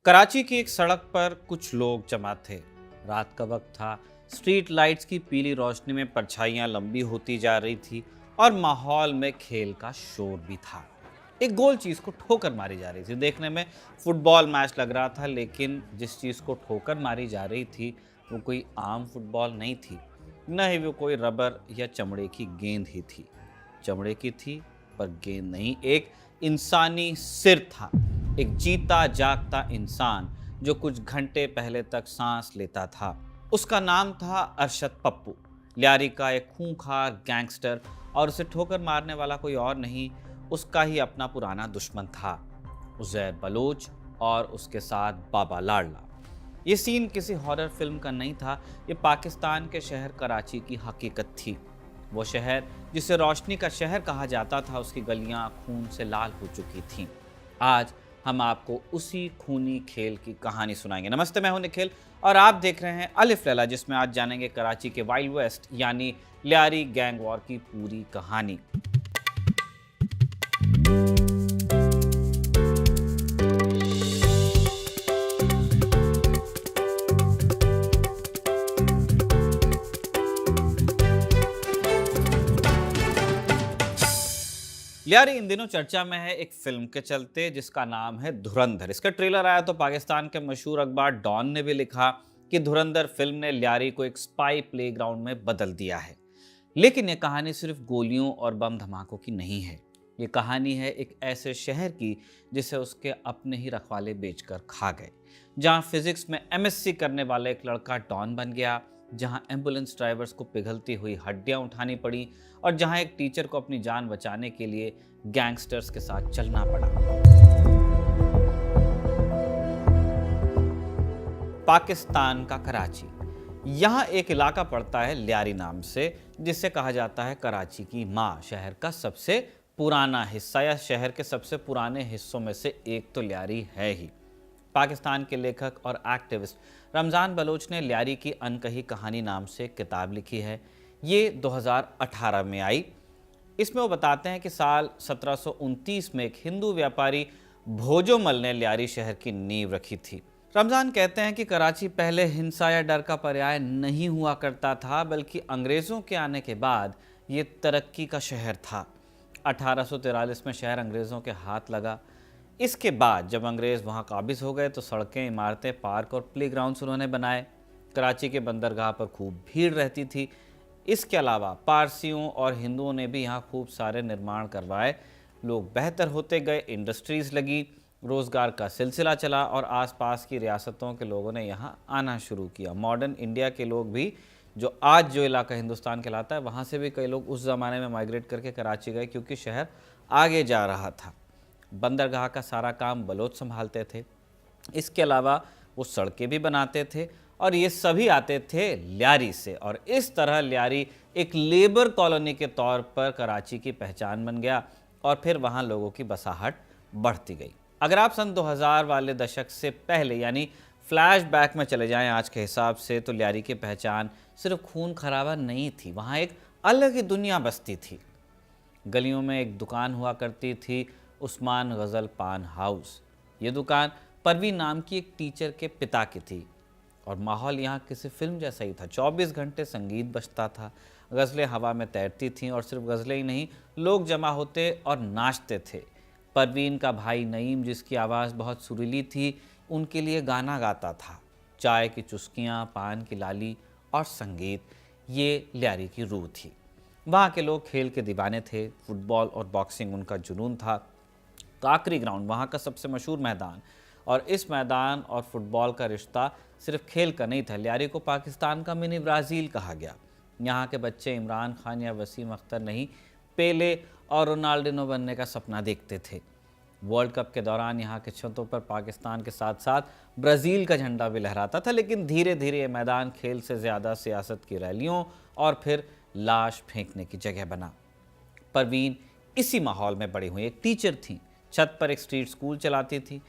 कराची की एक सड़क पर कुछ लोग जमा थे। रात का वक्त था। स्ट्रीट लाइट्स की पीली रोशनी में परछाइयां लंबी होती जा रही थी और माहौल में खेल का शोर भी था। एक गोल चीज को ठोकर मारी जा रही थी। देखने में फुटबॉल मैच लग रहा था, लेकिन जिस चीज को ठोकर मारी जा रही थी वो कोई आम फुटबॉल नहीं थी। न ही वो कोई रबर या चमड़े की गेंद ही थी। चमड़े की थी पर गेंद नहीं, एक इंसानी सिर था। एक जीता जागता इंसान जो कुछ घंटे पहले तक सांस लेता था। उसका नाम था अरशद पप्पू, लियारी का एक खूंखार गैंगस्टर। और उसे ठोकर मारने वाला कोई और नहीं, उसका ही अपना पुराना दुश्मन था, उजैर बलोच और उसके साथ बाबा लाडला। ये सीन किसी हॉरर फिल्म का नहीं था, ये पाकिस्तान के शहर कराची की हकीकत थी। वो शहर जिसे रोशनी का शहर कहा जाता था, उसकी गलियां खून से लाल हो चुकी थीं। आज हम आपको उसी खूनी खेल की कहानी सुनाएंगे। नमस्ते, मैं हूं निखिल और आप देख रहे हैं अलिफ लैला, जिसमें आज जानेंगे कराची के वाइल्ड वेस्ट यानी लियारी गैंग वॉर की पूरी कहानी। लियारी इन दिनों चर्चा में है एक फिल्म के चलते जिसका नाम है धुरंधर। इसका ट्रेलर आया तो पाकिस्तान के मशहूर अखबार डॉन ने भी लिखा कि धुरंधर फिल्म ने लियारी को एक स्पाई प्लेग्राउंड में बदल दिया है। लेकिन यह कहानी सिर्फ गोलियों और बम धमाकों की नहीं है। ये कहानी है एक ऐसे शहर की जिसे उसके अपने ही रखवाले बेचकर खा गए, जहां फिजिक्स में एमएससी करने वाला एक लड़का डॉन बन गया, जहां एम्बुलेंस ड्राइवर्स को पिघलती हुई हड्डियां उठानी पड़ी और जहां एक टीचर को अपनी जान बचाने के लिए गैंगस्टर्स के साथ चलना पड़ा। पाकिस्तान का कराची, यहाँ एक इलाका पड़ता है लियारी नाम से, जिसे कहा जाता है कराची की माँ। शहर का सबसे पुराना हिस्सा या शहर के सबसे पुराने हिस्सों में से एक तो लियारी है ही। पाकिस्तान के लेखक और एक्टिविस्ट रमज़ान बलोच ने लियारी की अनकही कहानी नाम से एक किताब लिखी है। ये 2018 में आई। इसमें वो बताते हैं कि साल 1729 में एक हिंदू व्यापारी भोजोमल ने लियारी शहर की नींव रखी थी। रमज़ान कहते हैं कि कराची पहले हिंसा या डर का पर्याय नहीं हुआ करता था, बल्कि अंग्रेज़ों के आने के बाद ये तरक्की का शहर था। 1843 में शहर अंग्रेज़ों के हाथ लगा। इसके बाद जब अंग्रेज़ वहाँ काबिज़ हो गए तो सड़कें, इमारतें, पार्क और प्लेग्राउंड्स उन्होंने बनाए। कराची के बंदरगाह पर खूब भीड़ रहती थी। इसके अलावा पारसियों और हिंदुओं ने भी यहाँ खूब सारे निर्माण करवाए। लोग बेहतर होते गए, इंडस्ट्रीज़ लगी, रोज़गार का सिलसिला चला और आसपास की रियासतों के लोगों ने यहाँ आना शुरू किया। मॉडर्न इंडिया के लोग भी, जो आज जो इलाका हिंदुस्तान कहलाता है, वहाँ से भी कई लोग उस ज़माने में माइग्रेट करके कराची गए, क्योंकि शहर आगे जा रहा था। बंदरगाह का सारा काम बलोच संभालते थे। इसके अलावा वो सड़कें भी बनाते थे और ये सभी आते थे लियारी से। और इस तरह लियारी एक लेबर कॉलोनी के तौर पर कराची की पहचान बन गया और फिर वहाँ लोगों की बसाहट बढ़ती गई। अगर आप सन 2000 वाले दशक से पहले यानी फ्लैशबैक में चले जाएं आज के हिसाब से, तो लियारी की पहचान सिर्फ खून खराबा नहीं थी। वहाँ एक अलग ही दुनिया बसती थी। गलियों में एक दुकान हुआ करती थी, उस्मान गज़ल पान हाउस। ये दुकान परवीन नाम की एक टीचर के पिता की थी और माहौल यहाँ किसी फिल्म जैसा ही था। 24 घंटे संगीत बजता था, गज़लें हवा में तैरती थीं और सिर्फ गज़लें ही नहीं, लोग जमा होते और नाचते थे। परवीन का भाई नईम, जिसकी आवाज़ बहुत सुरीली थी, उनके लिए गाना गाता था। चाय की चुस्कियाँ, पान की लाली और संगीत, ये लियारी की रूह थी। वहाँ के लोग खेल के दीवाने थे। फुटबॉल और बॉक्सिंग उनका जुनून था। काकरी ग्राउंड वहाँ का सबसे मशहूर मैदान, और इस मैदान और फुटबॉल का रिश्ता सिर्फ खेल का नहीं था। लियारी को पाकिस्तान का मिनी ब्राज़ील कहा गया। यहाँ के बच्चे इमरान खान या वसीम अख्तर नहीं, पेले और रोनाल्डिनो बनने का सपना देखते थे। वर्ल्ड कप के दौरान यहाँ के छतों पर पाकिस्तान के साथ साथ ब्राज़ील का झंडा भी लहराता था। लेकिन धीरे धीरे ये मैदान खेल से ज़्यादा सियासत की रैलियों और फिर लाश फेंकने की जगह बना। परवीन इसी माहौल में बड़ी हुई। एक टीचर थी, छत पर एक स्ट्रीट स्कूल चलाती थी।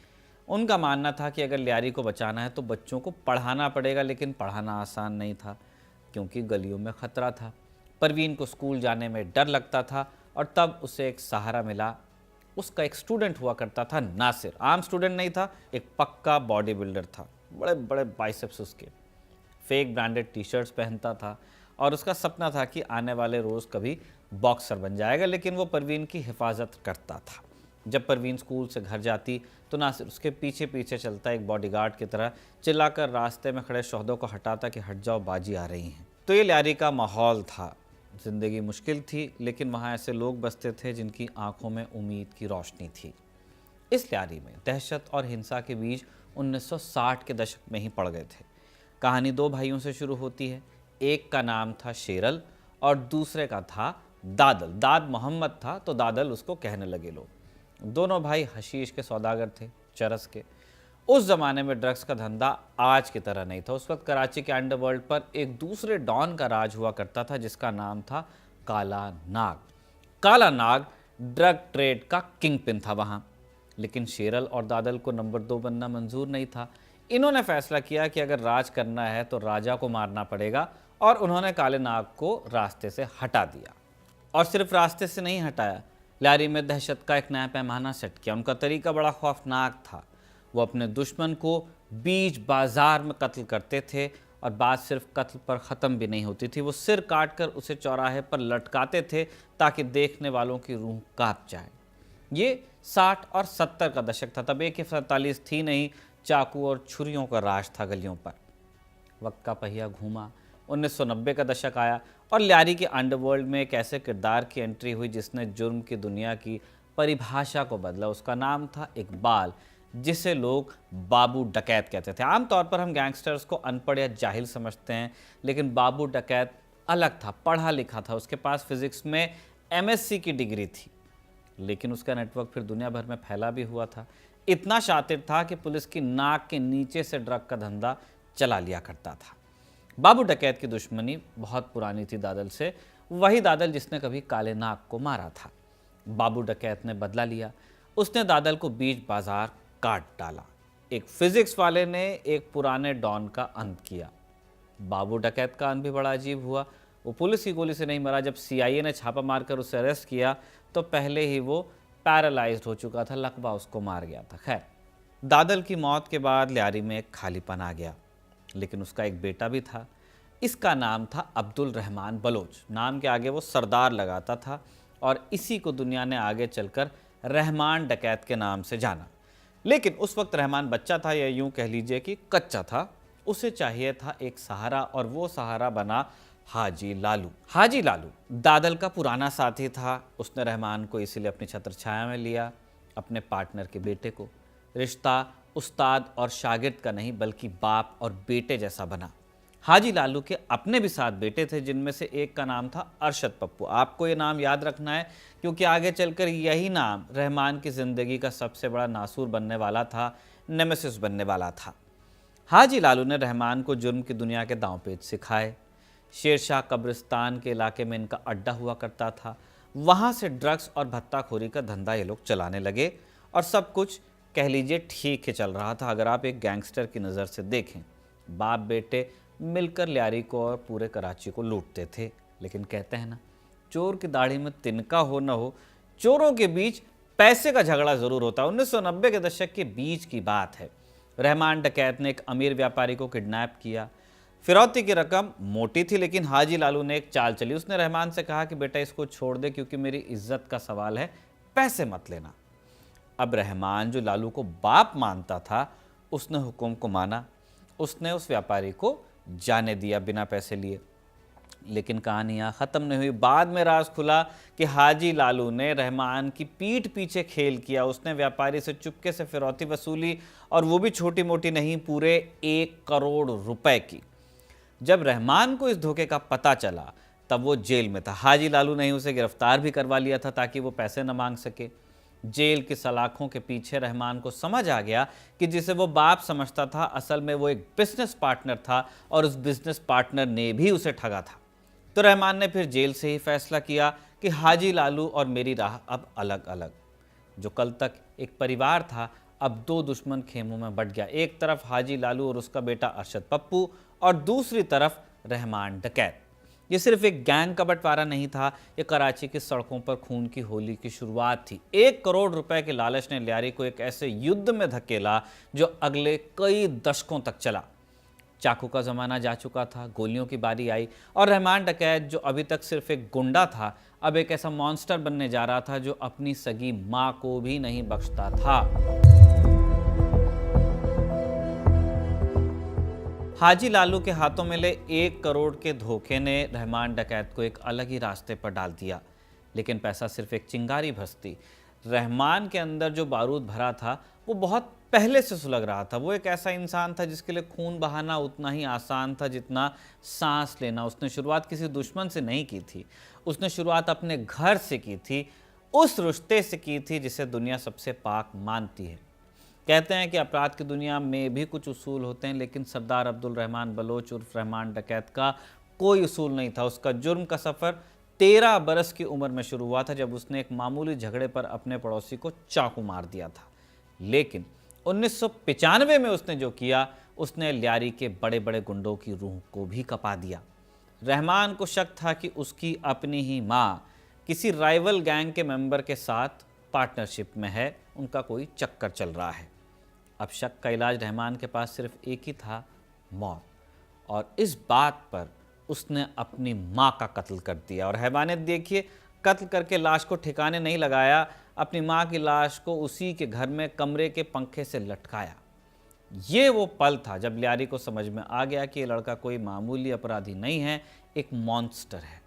उनका मानना था कि अगर लियारी को बचाना है तो बच्चों को पढ़ाना पड़ेगा, लेकिन पढ़ाना आसान नहीं था क्योंकि गलियों में ख़तरा था। परवीन को स्कूल जाने में डर लगता था और तब उसे एक सहारा मिला, उसका एक स्टूडेंट हुआ करता था नासिर। आम स्टूडेंट नहीं था, एक पक्का बॉडी बिल्डर था, बड़े बड़े बाइसेप्स उसके, फेक ब्रांडेड टी शर्ट्स पहनता था और उसका सपना था कि आने वाले रोज़ कभी बॉक्सर बन जाएगा। लेकिन वो परवीन की हिफाजत करता था। जब परवीन स्कूल से घर जाती तो नासिर उसके पीछे पीछे चलता, एक बॉडीगार्ड की तरह चिल्लाकर रास्ते में खड़े शोहदों को हटाता कि हट जाओ, बाजी आ रही हैं। तो ये लियारी का माहौल था। ज़िंदगी मुश्किल थी, लेकिन वहाँ ऐसे लोग बसते थे जिनकी आंखों में उम्मीद की रोशनी थी। इस लियारी में दहशत और हिंसा के बीच 1960 के दशक में ही पड़ गए थे। कहानी दो भाइयों से शुरू होती है। एक का नाम था शेरल और दूसरे का था दादल। दाद मोहम्मद था तो दादल उसको कहने लगे लोग। दोनों भाई हशीश के सौदागर थे, चरस के। उस जमाने में ड्रग्स का धंधा आज की तरह नहीं था। उस वक्त कराची के अंडरवर्ल्ड पर एक दूसरे डॉन का राज हुआ करता था जिसका नाम था काला नाग। काला नाग ड्रग ट्रेड का किंग पिन था वहाँ। लेकिन शेरल और दादल को नंबर 2 बनना मंजूर नहीं था। इन्होंने फैसला किया कि अगर राज करना है तो राजा को मारना पड़ेगा और उन्होंने काले नाग को रास्ते से हटा दिया। और सिर्फ रास्ते से नहीं हटाया, लियारी में दहशत का एक नया पैमाना सेट किया। उनका तरीका बड़ा खौफनाक था। वो अपने दुश्मन को बीच बाजार में कत्ल करते थे और बात सिर्फ कत्ल पर ख़त्म भी नहीं होती थी। वो सिर काट कर उसे चौराहे पर लटकाते थे ताकि देखने वालों की रूह कांप जाए। ये 60 और 70 का दशक था। तब AK-47 थी नहीं, चाकू और छुरियों का राज था गलियों पर। वक्त का पहिया घूमा, 1990 का दशक आया और लियारी के अंडरवर्ल्ड में एक ऐसे किरदार की एंट्री हुई जिसने जुर्म की दुनिया की परिभाषा को बदला। उसका नाम था इकबाल, जिसे लोग बाबू डकैत कहते थे। आमतौर पर हम गैंगस्टर्स को अनपढ़ या जाहिल समझते हैं, लेकिन बाबू डकैत अलग था, पढ़ा लिखा था। उसके पास फिजिक्स में MSc की डिग्री थी, लेकिन उसका नेटवर्क फिर दुनिया भर में फैला भी हुआ था। इतना शातिर था कि पुलिस की नाक के नीचे से ड्रग का धंधा चला लिया करता था। बाबू डकैत की दुश्मनी बहुत पुरानी थी दादल से, वही दादल जिसने कभी काले नाग को मारा था। बाबू डकैत ने बदला लिया। उसने दादल को बीच बाजार काट डाला। एक फिजिक्स वाले ने एक पुराने डॉन का अंत किया। बाबू डकैत का अंत भी बड़ा अजीब हुआ। वो पुलिस की गोली से नहीं मरा। जब CIA ने छापा मारकर उसे अरेस्ट किया तो पहले ही वो पैरालाइज्ड हो चुका था, लकवा उसको मार गया था। खैर, दादल की मौत के बाद लियारी में एक खालीपन आ गया, लेकिन उसका एक बेटा भी था। इसका नाम था अब्दुल रहमान बलोच। नाम के आगे वो सरदार लगाता था और इसी को दुनिया ने आगे चलकर रहमान डकैत के नाम से जाना। लेकिन उस वक्त रहमान बच्चा था, या यूं कह लीजिए कि कच्चा था। उसे चाहिए था एक सहारा और वो सहारा बना हाजी लालू। हाजी लालू दादल का पुराना साथी था। उसने रहमान को इसीलिए अपनी छत्रछाया में लिया, अपने पार्टनर के बेटे को। रिश्ता उस्ताद और शागिर्द का नहीं बल्कि बाप और बेटे जैसा बना। हाजी लालू के अपने भी 7 बेटे थे, जिनमें से एक का नाम था अरशद पप्पू। आपको ये नाम याद रखना है क्योंकि आगे चलकर यही नाम रहमान की ज़िंदगी का सबसे बड़ा नासूर बनने वाला था, नेमेसिस बनने वाला था। हाजी लालू ने रहमान को जुर्म की दुनिया के दांव पेच सिखाए। शेरशाह कब्रिस्तान के इलाके में इनका अड्डा हुआ करता था। वहाँ से ड्रग्स और भत्ताखोरी का धंधा ये लोग चलाने लगे और सब कुछ कह लीजिए ठीक ही चल रहा था अगर आप एक गैंगस्टर की नज़र से देखें। बाप बेटे मिलकर लियारी को और पूरे कराची को लूटते थे। लेकिन कहते हैं ना, चोर की दाढ़ी में तिनका हो न हो, चोरों के बीच पैसे का झगड़ा ज़रूर होता है। 1990 के दशक के बीच की बात है। रहमान डकैत ने एक अमीर व्यापारी को किडनैप किया। फिरौती की रकम मोटी थी, लेकिन हाजी लालू ने एक चाल चली। उसने रहमान से कहा कि बेटा इसको छोड़ दे क्योंकि मेरी इज्जत का सवाल है, पैसे मत लेना। अब रहमान जो लालू को बाप मानता था, उसने हुक्म को माना। उसने उस व्यापारी को जाने दिया बिना पैसे लिए। लेकिन कहानी यहाँ ख़त्म नहीं हुई। बाद में राज खुला कि हाजी लालू ने रहमान की पीठ पीछे खेल किया। उसने व्यापारी से चुपके से फिरौती वसूली और वो भी छोटी मोटी नहीं, पूरे 1 करोड़ रुपए की। जब रहमान को इस धोखे का पता चला तब वो जेल में था। हाजी लालू ने उसे गिरफ्तार भी करवा लिया था ताकि वो पैसे न मांग सके। जेल की सलाखों के पीछे रहमान को समझ आ गया कि जिसे वो बाप समझता था, असल में वो एक बिजनेस पार्टनर था और उस बिजनेस पार्टनर ने भी उसे ठगा था। तो रहमान ने फिर जेल से ही फैसला किया कि हाजी लालू और मेरी राह अब अलग अलग। जो कल तक एक परिवार था, अब 2 दुश्मन खेमों में बंट गया। एक तरफ हाजी लालू और उसका बेटा अरशद पप्पू और दूसरी तरफ रहमान डकैत। ये सिर्फ एक गैंग का बंटवारा नहीं था, ये कराची की सड़कों पर खून की होली की शुरुआत थी। 1 करोड़ रुपए के लालच ने लियारी को एक ऐसे युद्ध में धकेला जो अगले कई दशकों तक चला। चाकू का जमाना जा चुका था, गोलियों की बारी आई और रहमान डकैत, जो अभी तक सिर्फ एक गुंडा था, अब एक ऐसा मॉन्स्टर बनने जा रहा था जो अपनी सगी मां को भी नहीं बख्शता था। हाजी लालू के हाथों मिले 1 करोड़ के धोखे ने रहमान डकैत को एक अलग ही रास्ते पर डाल दिया। लेकिन पैसा सिर्फ एक चिंगारी भस थी। रहमान के अंदर जो बारूद भरा था वो बहुत पहले से सुलग रहा था। वो एक ऐसा इंसान था जिसके लिए खून बहाना उतना ही आसान था जितना सांस लेना। उसने शुरुआत किसी दुश्मन से नहीं की थी, उसने शुरुआत अपने घर से की थी, उस रिश्ते से की थी जिसे दुनिया सबसे पाक मानती है। कहते हैं कि अपराध की दुनिया में भी कुछ उसूल होते हैं, लेकिन सरदार अब्दुल रहमान बलोच उर्फ रहमान डकैत का कोई उसूल नहीं था। उसका जुर्म का सफ़र 13 बरस की उम्र में शुरू हुआ था, जब उसने एक मामूली झगड़े पर अपने पड़ोसी को चाकू मार दिया था। लेकिन 1995 में उसने जो किया, उसने लियारी के बड़े बड़े गुंडों की रूह को भी कपा दिया। रहमान को शक था कि उसकी अपनी ही माँ किसी राइवल गैंग के मेंबर के साथ पार्टनरशिप में है, उनका कोई चक्कर चल रहा है। अब शक का इलाज रहमान के पास सिर्फ एक ही था, मौत। और इस बात पर उसने अपनी माँ का कत्ल कर दिया। और हैवानियत देखिए, कत्ल करके लाश को ठिकाने नहीं लगाया, अपनी माँ की लाश को उसी के घर में कमरे के पंखे से लटकाया। ये वो पल था जब लियारी को समझ में आ गया कि ये लड़का कोई मामूली अपराधी नहीं है, एक मॉन्स्टर है।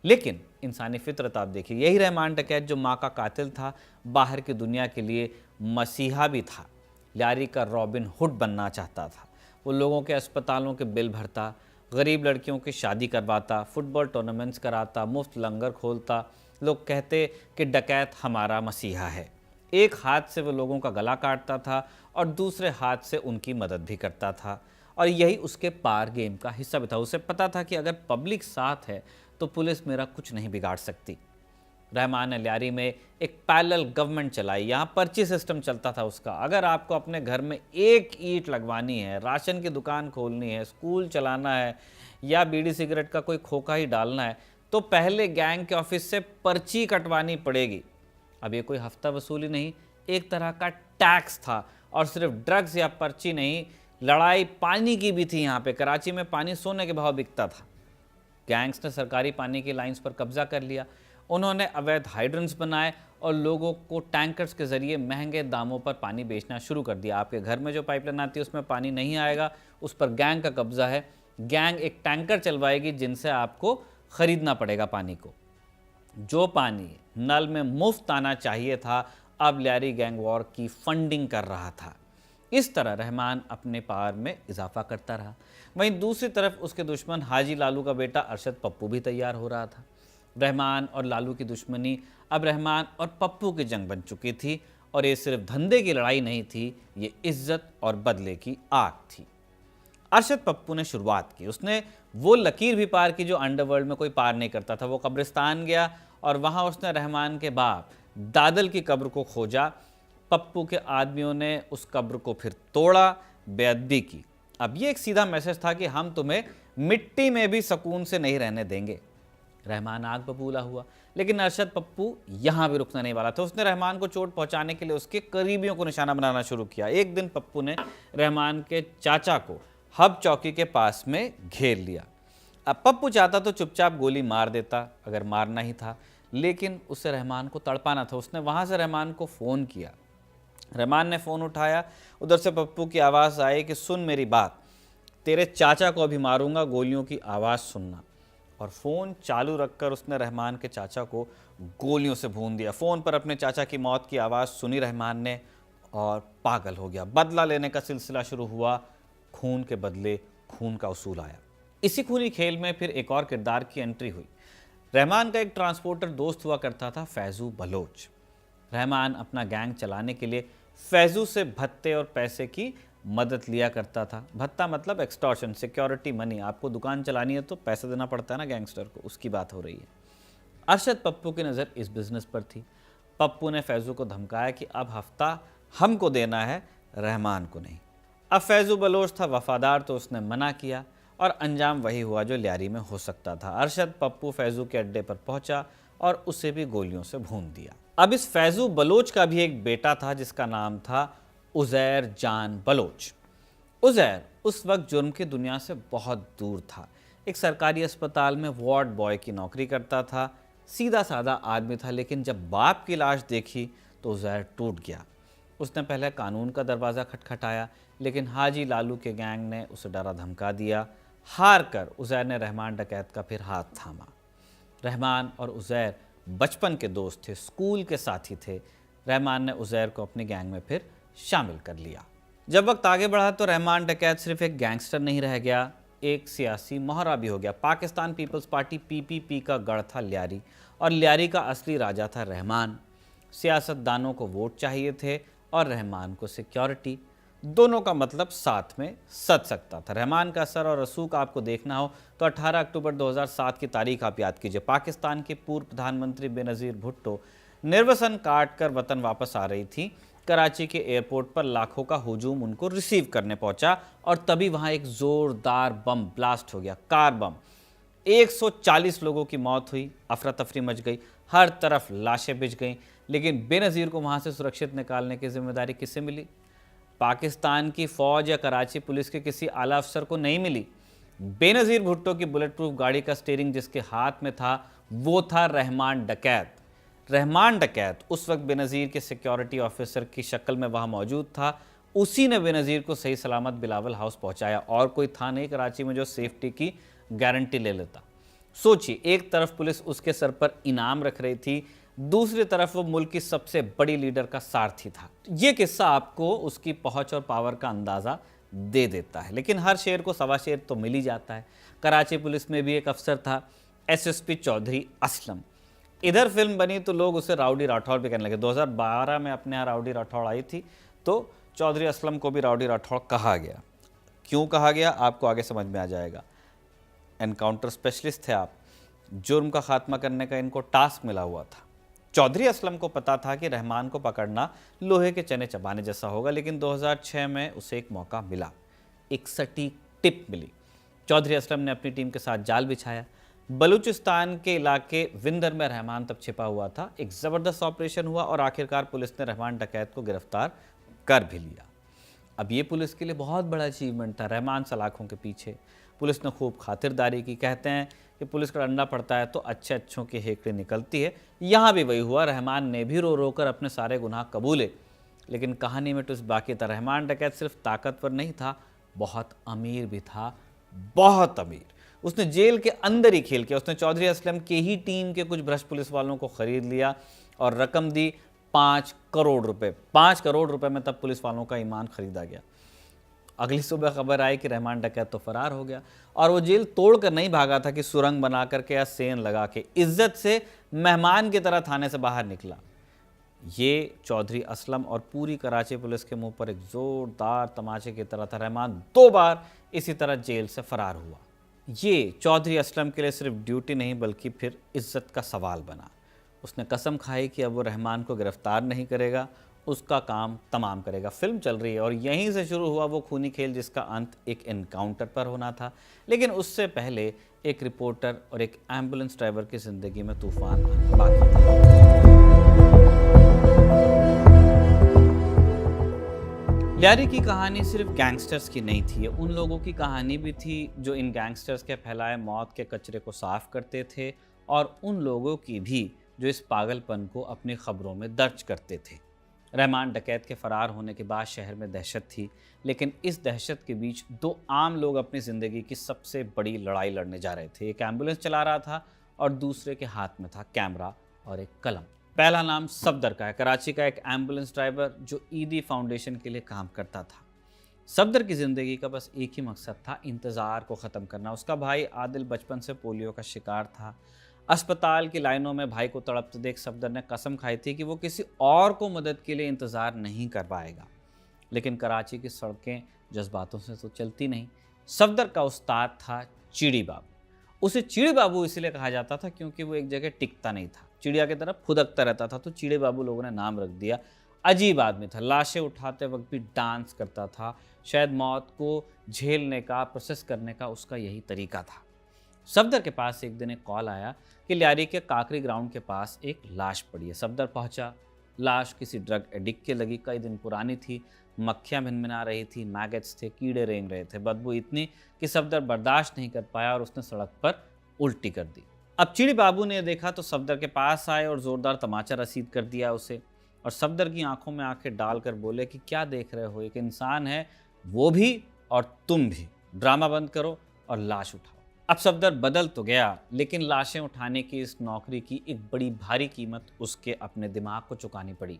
लेकिन इंसानी फितरत आप देखिए, यही रहमान डकैत जो माँ का कातिल था, बाहर की दुनिया के लिए मसीहा भी था। लियारी का रॉबिन हुड बनना चाहता था। वो लोगों के अस्पतालों के बिल भरता, गरीब लड़कियों की शादी करवाता, फुटबॉल टूर्नामेंट्स कराता, मुफ्त लंगर खोलता। लोग कहते कि डकैत हमारा मसीहा है। एक हाथ से वो लोगों का गला काटता था और दूसरे हाथ से उनकी मदद भी करता था। और यही उसके पार गेम का हिस्सा भी था। उसे पता था कि अगर पब्लिक साथ है तो पुलिस मेरा कुछ नहीं बिगाड़ सकती। रहमान ने लियारी में एक पैरेलल गवर्नमेंट चलाई। यहाँ पर्ची सिस्टम चलता था उसका। अगर आपको अपने घर में एक ईंट लगवानी है, राशन की दुकान खोलनी है, स्कूल चलाना है या बीड़ी सिगरेट का कोई खोखा ही डालना है, तो पहले गैंग के ऑफिस से पर्ची कटवानी पड़ेगी। अब ये कोई हफ्ता वसूली नहीं, एक तरह का टैक्स था। और सिर्फ ड्रग्स या पर्ची नहीं, लड़ाई पानी की भी थी। यहाँ पे कराची में पानी सोने के भाव बिकता था। गैंग्स ने सरकारी पानी की लाइंस पर कब्जा कर लिया। उन्होंने अवैध हाइड्रेंट्स बनाए और लोगों को टैंकर्स के जरिए महंगे दामों पर पानी बेचना शुरू कर दिया। आपके घर में जो पाइपलाइन आती है उसमें पानी नहीं आएगा, उस पर गैंग का कब्जा है। गैंग एक टैंकर चलवाएगी जिनसे आपको खरीदना पड़ेगा पानी को। जो पानी नल में मुफ्त आना चाहिए था, अब लियारी गैंग वॉर की फंडिंग कर रहा था। इस तरह रहमान अपने पावर में इजाफा करता रहा। वहीं दूसरी तरफ उसके दुश्मन हाजी लालू का बेटा अरशद पप्पू भी तैयार हो रहा था। रहमान और लालू की दुश्मनी अब रहमान और पप्पू की जंग बन चुकी थी। और ये सिर्फ धंधे की लड़ाई नहीं थी, ये इज्जत और बदले की आग थी। अरशद पप्पू ने शुरुआत की। उसने वो लकीर भी पार की जो अंडरवर्ल्ड में कोई पार नहीं करता था। वो कब्रिस्तान गया और वहाँ उसने रहमान के बाप दादल की कब्र को खोजा। पप्पू के आदमियों ने उस कब्र को फिर तोड़ा, बेअदबी की। अब ये एक सीधा मैसेज था कि हम तुम्हें मिट्टी में भी सुकून से नहीं रहने देंगे। रहमान आग बबूला हुआ, लेकिन अरशद पप्पू यहाँ भी रुकना नहीं वाला था। उसने रहमान को चोट पहुँचाने के लिए उसके करीबियों को निशाना बनाना शुरू किया। एक दिन पप्पू ने रहमान के चाचा को हब चौकी के पास में घेर लिया। अब पप्पू चाहता तो चुपचाप गोली मार देता अगर मारना ही था, लेकिन उसे रहमान को तड़पाना था। उसने वहाँ से रहमान को फ़ोन किया। रहमान ने फ़ोन उठाया। उधर से पप्पू की आवाज़ आई कि सुन मेरी बात, तेरे चाचा को अभी मारूंगा, गोलियों की आवाज़ सुनना। और फ़ोन चालू रखकर उसने रहमान के चाचा को गोलियों से भून दिया। फ़ोन पर अपने चाचा की मौत की आवाज़ सुनी रहमान ने और पागल हो गया। बदला लेने का सिलसिला शुरू हुआ। खून के बदले खून का उसूल आया। इसी खूनी खेल में फिर एक और किरदार की एंट्री हुई। रहमान का एक ट्रांसपोर्टर दोस्त हुआ करता था, फैजू बलोच। रहमान अपना गैंग चलाने के लिए फैजू से भत्ते और पैसे की मदद लिया करता था। भत्ता मतलब एक्सटॉर्शन, सिक्योरिटी मनी। आपको दुकान चलानी है तो पैसा देना पड़ता है ना गैंगस्टर को, उसकी बात हो रही है। अरशद पप्पू की नज़र इस बिज़नेस पर थी। पप्पू ने फैजू को धमकाया कि अब हफ्ता हमको देना है, रहमान को नहीं। अब फैजू बलोच था वफादार, तो उसने मना किया और अंजाम वही हुआ जो लियारी में हो सकता था। अरशद पप्पू फैजू के अड्डे पर पहुंचा और उसे भी गोलियों से भून दिया। अब इस फैजू बलोच का भी एक बेटा था जिसका नाम था उज़ैर जान बलोच। उज़ैर उस वक्त जुर्म की दुनिया से बहुत दूर था। एक सरकारी अस्पताल में वार्ड बॉय की नौकरी करता था। सीधा साधा आदमी था, लेकिन जब बाप की लाश देखी तो उज़ैर टूट गया। उसने पहले कानून का दरवाज़ा खटखटाया, लेकिन हाजी लालू के गैंग ने उसे डरा धमका दिया। हार कर उज़ैर ने रहमान डकैत का फिर हाथ थामा। रहमान और उज़ैर बचपन के दोस्त थे, स्कूल के साथी थे। रहमान ने उज़ैर को अपनी गैंग में फिर शामिल कर लिया। जब वक्त आगे बढ़ा तो रहमान डकैत सिर्फ एक गैंगस्टर नहीं रह गया, एक सियासी मोहरा भी हो गया। पाकिस्तान पीपल्स पार्टी पीपीपी का गढ़ था लियारी, और लियारी का असली राजा था रहमान। सियासतदानों को वोट चाहिए थे और रहमान को सिक्योरिटी। दोनों का मतलब साथ में सध सकता था। रहमान का असर और रसूख आपको देखना हो तो 18 अक्टूबर 2007 की तारीख आप याद कीजिए। पाकिस्तान के पूर्व प्रधानमंत्री बेनज़ीर भुट्टो निर्वसन काट कर वतन वापस आ रही थी। कराची के एयरपोर्ट पर लाखों का हुजूम उनको रिसीव करने पहुंचा और तभी वहां एक जोरदार बम ब्लास्ट हो गया, कार बम। 140 लोगों की मौत हुई, अफरा तफरी मच गई, हर तरफ लाशें बिछ गईं। लेकिन बेनज़ीर को वहां से सुरक्षित निकालने की जिम्मेदारी किसे मिली? पाकिस्तान की फौज या कराची पुलिस के किसी आला अफसर को नहीं मिली। बेनज़ीर भुट्टो की बुलेट प्रूफ गाड़ी का स्टीयरिंग जिसके हाथ में था वो था रहमान डकैत। रहमान डकैत उस वक्त बेनज़ीर के सिक्योरिटी ऑफिसर की शक्ल में वहां मौजूद था। उसी ने बेनज़ीर को सही सलामत बिलावल हाउस पहुंचाया, और कोई था नहीं कराची में जो सेफ्टी की गारंटी ले लेता। सोचिए, एक तरफ पुलिस उसके सर पर इनाम रख रही थी, दूसरी तरफ वो मुल्क की सबसे बड़ी लीडर का सारथी था। ये किस्सा आपको उसकी पहुंच और पावर का अंदाजा दे देता है। लेकिन हर शेर को सवा शेर तो मिल ही जाता है। कराची पुलिस में भी एक अफसर था, एसएसपी चौधरी असलम। इधर फिल्म बनी तो लोग उसे राउडी राठौड़ भी कहने लगे। 2012 में अपने यहाँ राउडी राठौड़ आई थी तो चौधरी असलम को भी राउडी राठौड़ कहा गया। क्यों कहा गया आपको आगे समझ में आ जाएगा। एनकाउंटर स्पेशलिस्ट थे आप, जुर्म का खात्मा करने का इनको टास्क मिला हुआ था। चौधरी असलम को पता था कि रहमान को पकड़ना लोहे के चने चबाने जैसा होगा, लेकिन 2006 में उसे एक मौका मिला, एक सटीक टिप मिली। चौधरी असलम ने अपनी टीम के साथ जाल बिछाया। बलूचिस्तान के इलाके विंदर में रहमान तब छिपा हुआ था। एक ज़बरदस्त ऑपरेशन हुआ और आखिरकार पुलिस ने रहमान डकैत को गिरफ्तार कर भी लिया। अब ये पुलिस के लिए बहुत बड़ा अचीवमेंट था। रहमान सलाखों के पीछे, पुलिस ने खूब खातिरदारी की। कहते हैं कि पुलिस का डंडा पड़ता है तो अच्छे अच्छों की हेकड़ी निकलती है। यहाँ भी वही हुआ। रहमान ने भी रो रो कर अपने सारे गुनाह कबूले, लेकिन कहानी में ट्विस्ट बाकी था। रहमान डकैत सिर्फ ताकतवर नहीं था, बहुत अमीर भी था, बहुत अमीर। उसने जेल के अंदर ही खेल किया। उसने चौधरी असलम के ही टीम के कुछ भ्रष्ट पुलिस वालों को खरीद लिया और रकम दी 5 करोड़ रुपए। 5 करोड़ रुपए में तब पुलिस वालों का ईमान खरीदा गया। अगली सुबह खबर आई कि रहमान डकैत तो फरार हो गया, और वो जेल तोड़कर नहीं भागा था कि सुरंग बना करके या सेन लगा के, इज्जत से मेहमान की तरह थाने से बाहर निकला। ये चौधरी असलम और पूरी कराची पुलिस के मुंह पर एक जोरदार तमाचे की तरह था। रहमान 2 बार इसी तरह जेल से फरार हुआ। ये चौधरी असलम के लिए सिर्फ ड्यूटी नहीं बल्कि फिर इज्जत का सवाल बना। उसने कसम खाई कि अब वो रहमान को गिरफ्तार नहीं करेगा, उसका काम तमाम करेगा। फिल्म चल रही है और यहीं से शुरू हुआ वो खूनी खेल जिसका अंत एक एनकाउंटर पर होना था। लेकिन उससे पहले एक रिपोर्टर और एक एम्बुलेंस ड्राइवर की ज़िंदगी में तूफान आना बाकी था। लियारी की कहानी सिर्फ गैंगस्टर्स की नहीं थी, उन लोगों की कहानी भी थी जो इन गैंगस्टर्स के फैलाए मौत के कचरे को साफ करते थे, और उन लोगों की भी जो इस पागलपन को अपनी खबरों में दर्ज करते थे। रहमान डकैत के फरार होने के बाद शहर में दहशत थी, लेकिन इस दहशत के बीच 2 आम लोग अपनी ज़िंदगी की सबसे बड़ी लड़ाई लड़ने जा रहे थे। एक एम्बुलेंस चला रहा था और दूसरे के हाथ में था कैमरा और एक कलम। पहला नाम सफदर का है, कराची का एक एम्बुलेंस ड्राइवर जो ईदी फाउंडेशन के लिए काम करता था। सफदर की ज़िंदगी का बस एक ही मकसद था, इंतज़ार को ख़त्म करना। उसका भाई आदिल बचपन से पोलियो का शिकार था। अस्पताल की लाइनों में भाई को तड़पते देख सफदर ने कसम खाई थी कि वो किसी और को मदद के लिए इंतज़ार नहीं कर पाएगा। लेकिन कराची की सड़कें जज्बातों से तो चलती नहीं। सफदर का उस्ताद था चिड़ी बाबू। उसे चिड़ी बाबू इसलिए कहा जाता था क्योंकि वो एक जगह टिकता नहीं था, चिड़िया की तरफ फुदकता रहता था, तो चिड़ी बाबू लोगों ने नाम रख दिया। अजीब आदमी था, लाशें उठाते वक्त भी डांस करता था। शायद मौत को झेलने का, प्रोसेस करने का उसका यही तरीका था। सफदर के पास एक दिन एक कॉल आया कि लियारी के काकरी ग्राउंड के पास एक लाश पड़ी है। सफदर पहुंचा। लाश किसी ड्रग एडिक्ट के लगी, कई दिन पुरानी थी, मक्खियां भिनभिना रही थी, मैगेट्स थे, कीड़े रेंग रहे थे, बदबू इतनी कि सफदर बर्दाश्त नहीं कर पाया और उसने सड़क पर उल्टी कर दी। अब चिड़ी बाबू ने देखा तो सफदर के पास आए और जोरदार तमाचा रसीद कर दिया उसे, और सफदर की आंखों में आंखें डालकर बोले कि क्या देख रहे हो, एक इंसान है, वो भी और तुम भी, ड्रामा बंद करो और लाश उठाओ। अब सफदर बदल तो गया, लेकिन लाशें उठाने की इस नौकरी की एक बड़ी भारी कीमत उसके अपने दिमाग को चुकानी पड़ी।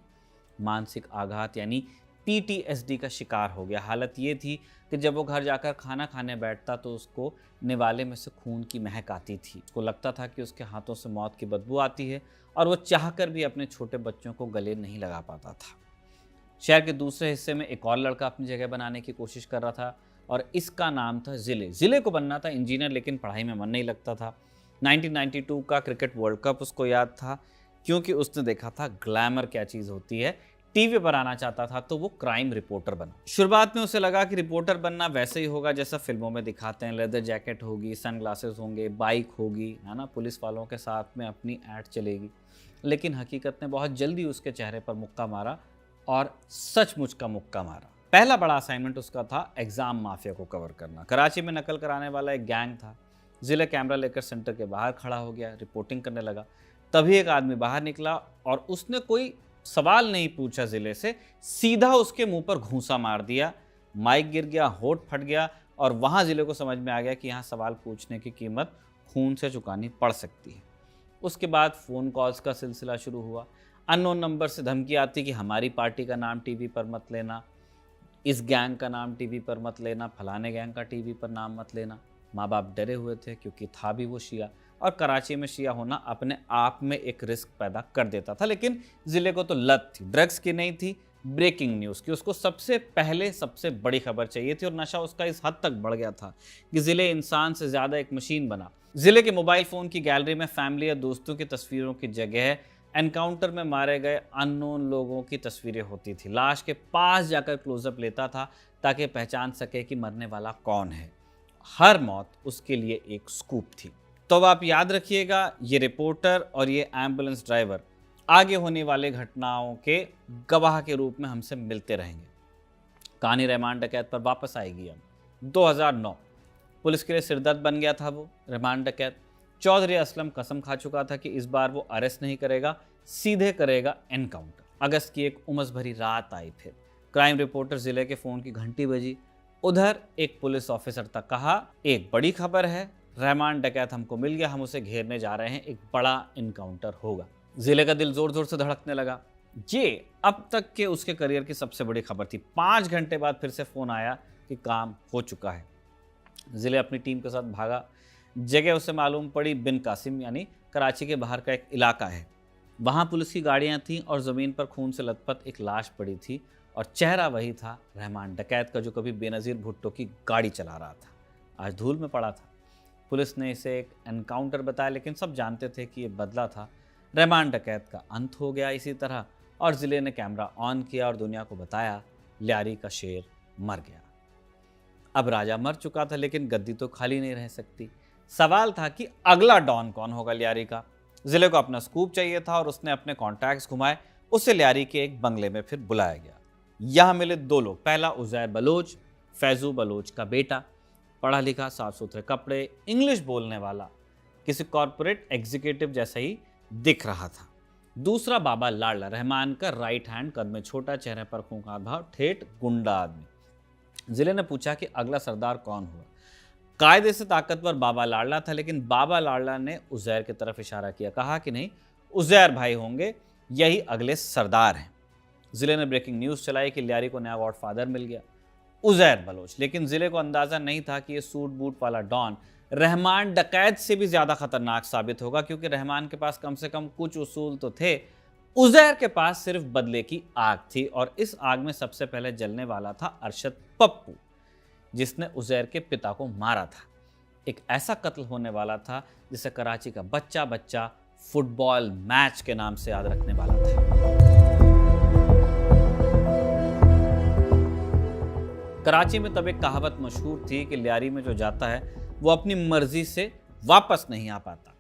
मानसिक आघात यानी PTSD का शिकार हो गया। हालत ये थी कि जब वो घर जाकर खाना खाने बैठता तो उसको निवाले में से खून की महक आती थी। उसको लगता था कि उसके हाथों से मौत की बदबू आती है और वो चाहकर भी अपने छोटे बच्चों को गले नहीं लगा पाता था। शहर के दूसरे हिस्से में एक और लड़का अपनी जगह बनाने की कोशिश कर रहा था और इसका नाम था जिले। जिले को बनना था इंजीनियर, लेकिन पढ़ाई में मन नहीं लगता था। 1992 का क्रिकेट वर्ल्ड कप उसको याद था, क्योंकि उसने देखा था ग्लैमर क्या चीज़ होती है। टीवी पर आना चाहता था तो वो क्राइम रिपोर्टर बना। शुरुआत में उसे लगा कि रिपोर्टर बनना वैसे ही होगा जैसा फिल्मों में दिखाते हैं, लेदर जैकेट होगी, सनग्लासेस होंगे, बाइक होगी, है ना, पुलिस वालों के साथ में अपनी ऐड चलेगी। लेकिन हकीकत ने बहुत जल्दी उसके चेहरे पर मुक्का मारा, और सचमुच का मुक्का मारा। पहला बड़ा असाइनमेंट उसका था एग्जाम माफिया को कवर करना। कराची में नकल कराने वाला एक गैंग था। जिले कैमरा लेकर सेंटर के बाहर खड़ा हो गया, रिपोर्टिंग करने लगा। तभी एक आदमी बाहर निकला और उसने कोई सवाल नहीं पूछा जिले से, सीधा उसके मुंह पर घूंसा मार दिया। माइक गिर गया, होठ फट गया, और वहां जिले को समझ में आ गया कि यहाँ सवाल पूछने की कीमत खून से चुकानी पड़ सकती है। उसके बाद फ़ोन कॉल्स का सिलसिला शुरू हुआ। अननोन नंबर से धमकी आती कि हमारी पार्टी का नाम टीवी पर मत लेना, इस गैंग का नाम टीवी पर मत लेना, फलाने गैंग का टीवी पर नाम मत लेना। माँ बाप डरे हुए थे, क्योंकि था भी वो शिया, और कराची में शिया होना अपने आप में एक रिस्क पैदा कर देता था। लेकिन जिले को तो लत थी, ड्रग्स की नहीं थी, ब्रेकिंग न्यूज़ की। उसको सबसे पहले सबसे बड़ी खबर चाहिए थी, और नशा उसका इस हद तक बढ़ गया था कि जिले इंसान से ज़्यादा एक मशीन बना। जिले के मोबाइल फ़ोन की गैलरी में फैमिली या दोस्तों की तस्वीरों की जगह एनकाउंटर में मारे गए अननोन लोगों की तस्वीरें होती थी। लाश के पास जाकर क्लोजअप लेता था ताकि पहचान सके कि मरने वाला कौन है। हर मौत उसके लिए एक स्कूप थी। तो अब आप याद रखिएगा, ये रिपोर्टर और ये एम्बुलेंस ड्राइवर आगे होने वाले घटनाओं के गवाह के रूप में हमसे मिलते रहेंगे। कहानी रहमान डकैत पर वापस आएगी। अब 2009 पुलिस के लिए सिरदर्द बन गया था वो रहमान डकैत। चौधरी असलम कसम खा चुका था कि इस बार वो अरेस्ट नहीं करेगा, सीधे करेगा एनकाउंटर। अगस्त की एक उमस भरी रात आई। फिर क्राइम रिपोर्टर जिले के फ़ोन की घंटी बजी। उधर एक पुलिस ऑफिसर तक कहा, एक बड़ी खबर है, रहमान डकैत हमको मिल गया, हम उसे घेरने जा रहे हैं, एक बड़ा इनकाउंटर होगा। जिले का दिल जोर जोर से धड़कने लगा। ये अब तक के उसके करियर की सबसे बड़ी खबर थी। 5 घंटे बाद फिर से फ़ोन आया कि काम हो चुका है। जिले अपनी टीम के साथ भागा। जगह उसे मालूम पड़ी बिन कासिम, यानी कराची के बाहर का एक इलाका है। वहाँ पुलिस की गाड़ियाँ थीं और ज़मीन पर खून से लथपथ एक लाश पड़ी थी, और चेहरा वही था रहमान डकैत का जो कभी बेनज़ीर भुट्टो की गाड़ी चला रहा था, आज धूल में पड़ा था। पुलिस ने इसे एक एनकाउंटर बताया, लेकिन सब जानते थे कि ये बदला था। रहमान डकैत का अंत हो गया इसी तरह, और ज़िले ने कैमरा ऑन किया और दुनिया को बताया, लियारी का शेर मर गया। अब राजा मर चुका था, लेकिन गद्दी तो खाली नहीं रह सकती। सवाल था कि अगला डॉन कौन होगा लियारी का। जिले को अपना स्कूप चाहिए था, और उसने अपने कॉन्टैक्ट्स घुमाए। उसे लियारी के एक बंगले में फिर बुलाया गया। यहाँ मिले 2 लोग। पहला उज़ैर बलोच, फैजू बलोच का बेटा, पढ़ा लिखा, साफ सुथरे कपड़े, इंग्लिश बोलने वाला, किसी कॉरपोरेट एग्जीक्यूटिव जैसा ही दिख रहा था। दूसरा बाबा लाडला, रहमान का राइट हैंड, कद में छोटा, चेहरे पर खूंखार भाव, ठेठ गुंडा आदमी। जिले ने पूछा कि अगला सरदार कौन हुआ। कायदे से ताकतवर बाबा लाडला था, लेकिन बाबा लाडला ने उज़ैर की तरफ इशारा किया, कहा कि नहीं, उज़ैर भाई होंगे, यही अगले सरदार हैं। जिले ने ब्रेकिंग न्यूज़ चलाई कि लियारी को नया गॉडफादर मिल गया, उज़ैर बलोच। लेकिन जिले को अंदाज़ा नहीं था कि ये सूट बूट वाला डॉन रहमान डकैत से भी ज़्यादा खतरनाक साबित होगा, क्योंकि रहमान के पास कम से कम कुछ उसूल तो थे। उज़ैर के पास सिर्फ बदले की आग थी, और इस आग में सबसे पहले जलने वाला था अरशद पप्पू, जिसने उज़ैर के पिता को मारा था। एक ऐसा कत्ल होने वाला था जिसे कराची का बच्चा बच्चा फुटबॉल मैच के नाम से याद रखने वाला था। कराची में तब एक कहावत मशहूर थी कि लियारी में जो जाता है वो अपनी मर्जी से वापस नहीं आ पाता।